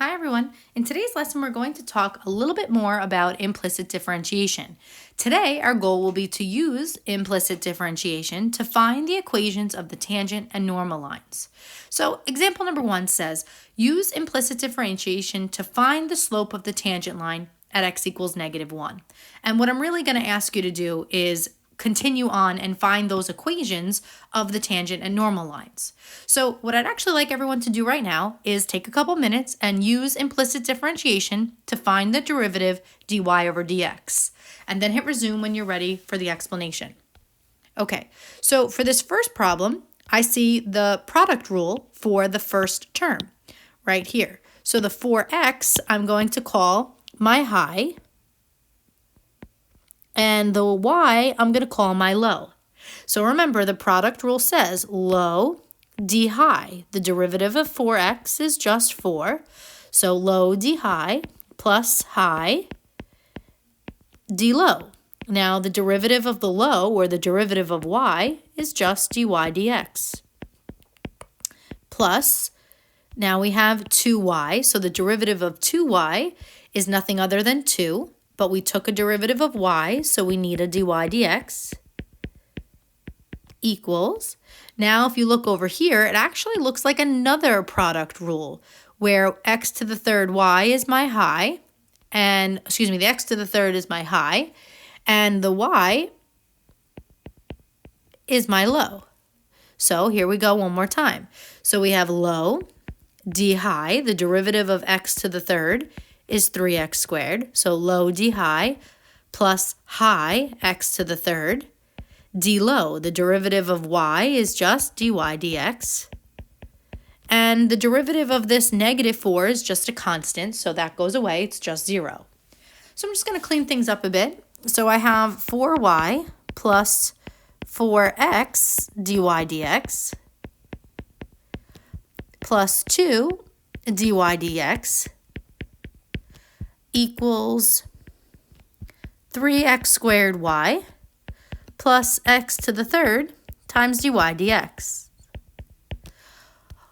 Hi everyone. In today's lesson, we're going to talk a little bit more about implicit differentiation. Today, our goal will be to use implicit differentiation to find the equations of the tangent and normal lines. So example number 1 says, use implicit differentiation to find the slope of the tangent line at x equals -1. And what I'm really going to ask you to do is continue on and find those equations of the tangent and normal lines. So what I'd actually like everyone to do right now is take a couple minutes and use implicit differentiation to find the derivative dy over dx, and then hit resume when you're ready for the explanation. Okay, so for this first problem, I see the product rule for the first term right here. So the 4x I'm going to call my high, and the y I'm going to call my low. So remember, the product rule says low d high. The derivative of 4x is just 4. So low d high plus high d low. Now the derivative of the low, or the derivative of y, is just dy dx. Plus, now we have 2y. So the derivative of 2y is nothing other than 2. But we took a derivative of y, so we need a dy dx equals. Now, if you look over here, it actually looks like another product rule where x to the third y is my high, and, the x to the third is my high, and the y is my low. So here we go one more time. So we have low d high, the derivative of x to the third, is 3x squared, so low d high plus high x to the third. D low, the derivative of y is just dy dx. And the derivative of this -4 is just a constant, so that goes away, it's just 0. So I'm just going to clean things up a bit. So I have 4y plus 4x dy dx plus 2 dy dx equals 3x squared y plus x to the third times dy dx.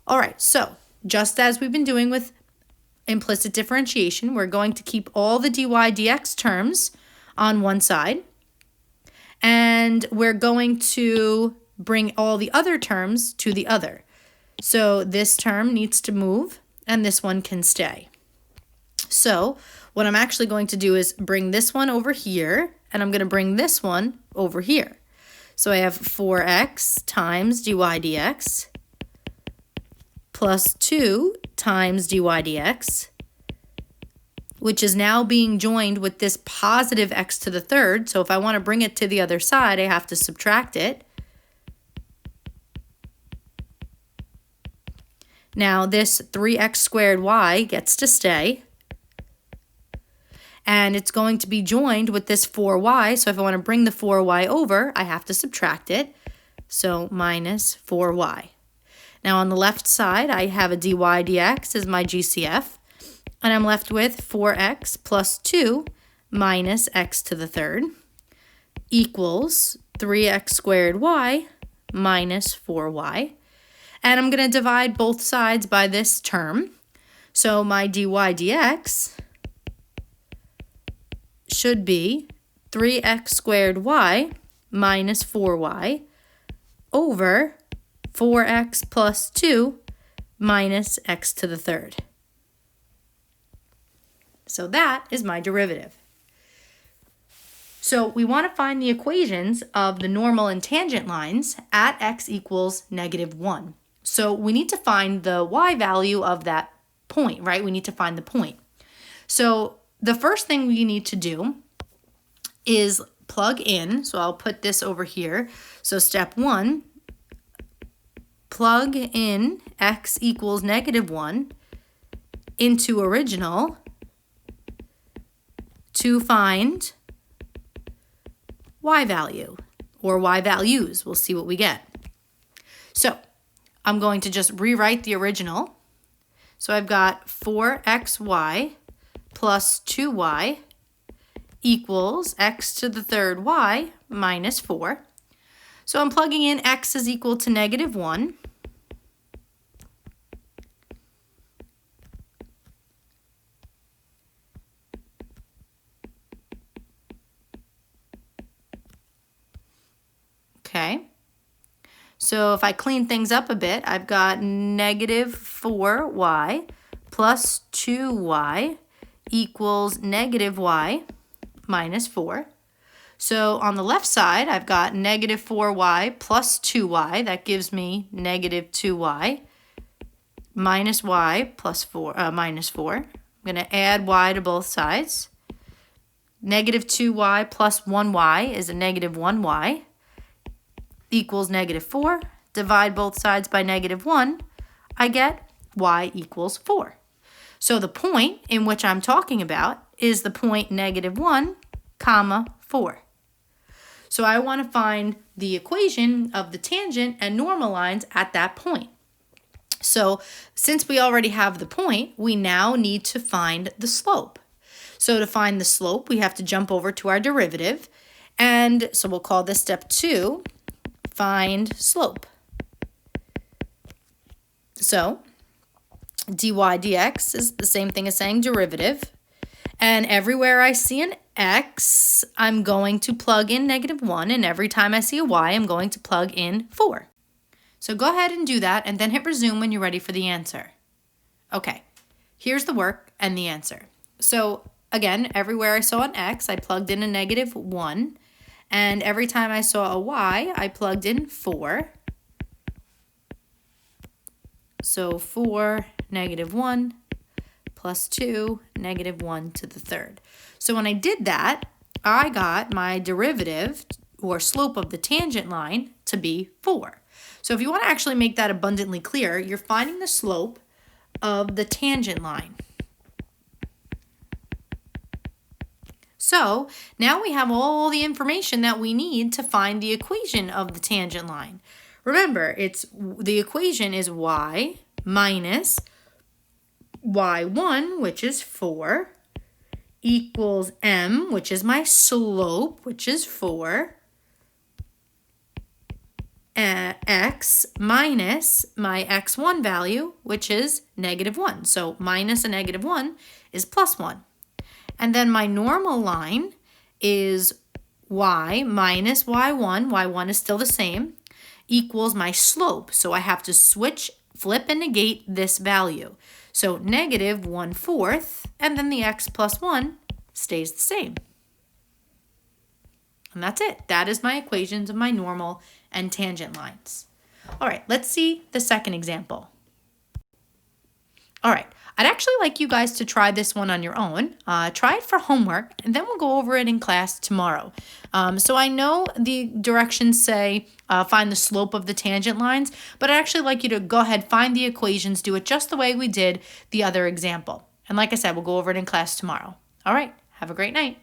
All right, so just as we've been doing with implicit differentiation, we're going to keep all the dy dx terms on one side, and we're going to bring all the other terms to the other. So this term needs to move, and this one can stay. So what I'm actually going to do is bring this one over here, and I'm going to bring this one over here. So I have 4x times dy dx plus 2 times dy dx, which is now being joined with this positive x to the third. So if I want to bring it to the other side, I have to subtract it. Now this 3x squared y gets to stay, and it's going to be joined with this 4y. So if I want to bring the 4y over, I have to subtract it. So minus 4y. Now on the left side, I have a dy dx as my GCF, and I'm left with 4x plus 2 minus x to the third equals 3x squared y minus 4y. And I'm going to divide both sides by this term. So my dy dx should be 3x squared y minus 4y over 4x plus 2 minus x to the third. So that is my derivative. So we want to find the equations of the normal and tangent lines at x equals -1. So we need to find the y value of that point, right? We need to find the point. So the first thing we need to do is plug in. So I'll put this over here. So step 1, plug in x equals -1 into original to find y value, or y values. We'll see what we get. So I'm going to just rewrite the original. So I've got 4xy plus 2y equals x to the third y minus 4. So I'm plugging in x is equal to -1. So if I clean things up a bit, I've got negative 4y plus 2y equals negative y minus 4. So on the left side, I've got negative 4y plus 2y. That gives me negative 2y minus y plus 4, minus 4. I'm going to add y to both sides. Negative 2y plus 1y is a negative 1y equals negative 4. Divide both sides by negative 1. I get y equals 4. So the point in which I'm talking about is the point negative 1, comma 4. So I want to find the equation of the tangent and normal lines at that point. So since we already have the point, we now need to find the slope. So to find the slope, we have to jump over to our derivative. And so we'll call this step 2, find slope. So dy dx is the same thing as saying derivative. And everywhere I see an x, I'm going to plug in negative 1. And every time I see a y, I'm going to plug in 4. So go ahead and do that and then hit resume when you're ready for the answer. Okay, here's the work and the answer. So again, everywhere I saw an x, I plugged in a negative 1. And every time I saw a y, I plugged in 4. So 4, negative 1, plus 2, negative 1 to the third. So when I did that, I got my derivative, or slope of the tangent line, to be 4. So if you want to actually make that abundantly clear, you're finding the slope of the tangent line. So now we have all the information that we need to find the equation of the tangent line. Remember, the equation is y minus y1, which is 4, equals m, which is my slope, which is 4, x minus my x1 value, which is negative 1. So minus a negative 1 is plus 1. And then my normal line is y minus y1, y1 is still the same, equals my slope. So I have to flip and negate this value. So negative 1/4, and then the x plus 1 stays the same. And that's it. That is my equations of my normal and tangent lines. All right, let's see the second example. All right, I'd actually like you guys to try this one on your own. Try it for homework, and then we'll go over it in class tomorrow. So I know the directions say find the slope of the tangent lines, but I'd actually like you to go ahead, find the equations, do it just the way we did the other example. And like I said, we'll go over it in class tomorrow. All right, have a great night.